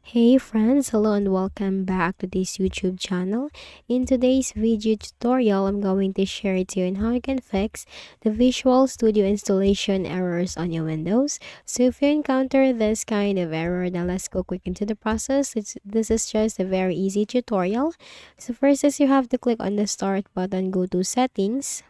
Hey friends, hello and welcome back to this YouTube channel. In today's video tutorial, I'm going to share to you on how you can fix the Visual Studio installation errors on your Windows. So if you encounter this kind of error, now let's go quick into the process. This is just a very easy tutorial. So first is you have to click on the start button, go to settings.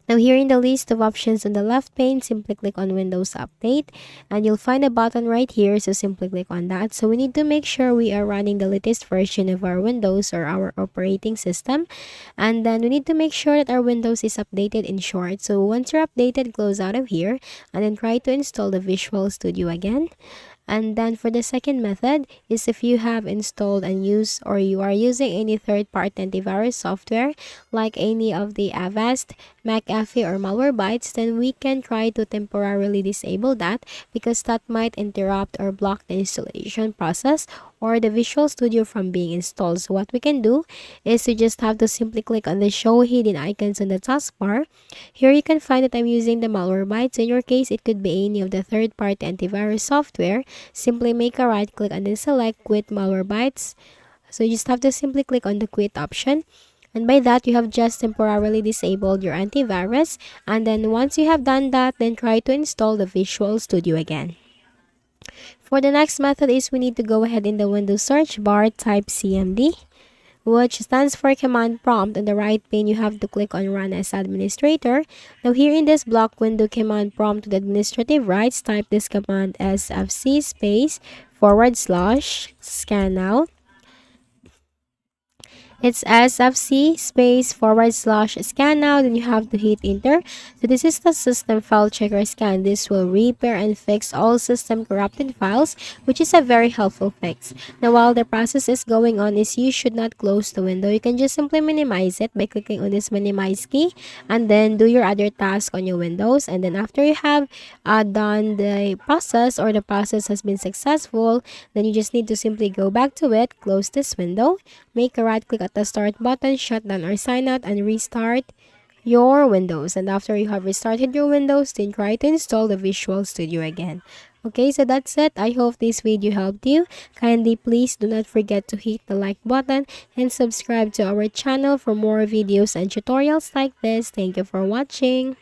Now here in the list of options on the left pane, simply click on Windows Update and you'll find a button right here, so simply click on that. So we need to make sure we are running the latest version of our Windows or our operating system, and then we need to make sure that our Windows is updated in short. So once you're updated, close out of here and then try to install the Visual Studio again. And then for the second method is if you have installed and use or you are using any third-party antivirus software like any of the Avast, McAfee, or Malwarebytes, then we can try to temporarily disable that because that might interrupt or block the installation process or the Visual Studio from being installed. So what we can do is you just have to simply click on the show hidden icons on the taskbar. Here you can find that I'm using the Malwarebytes. In your case, it could be any of the third-party antivirus software. Simply make a right click and then select quit Malwarebytes. So you just have to simply click on the quit option. And by that, you have just temporarily disabled your antivirus. And then once you have done that, then try to install the Visual Studio again. For the next method is we need to go ahead in the Windows search bar, type CMD, which stands for command prompt. On the right pane, you have to click on run as administrator. Now here in this block window command prompt to the administrative rights, type this command SFC space / scan out. It's SFC space / scan now, then you have to hit enter. So this is the system file checker scan. This will repair and fix all system corrupted files, which is a very helpful fix. Now while the process is going on, is you should not close the window. You can just simply minimize it by clicking on this minimize key and then do your other task on your Windows. And then after you have done the process or the process has been successful, then you just need to simply go back to it, close this window, make a right click at the start button, shut down or sign out, and restart your Windows. And after you have restarted your Windows, then try to install the Visual Studio again. Okay, so that's it. I hope this video helped you. Kindly please do not forget to hit the like button and subscribe to our channel for more videos and tutorials like this. Thank you for watching.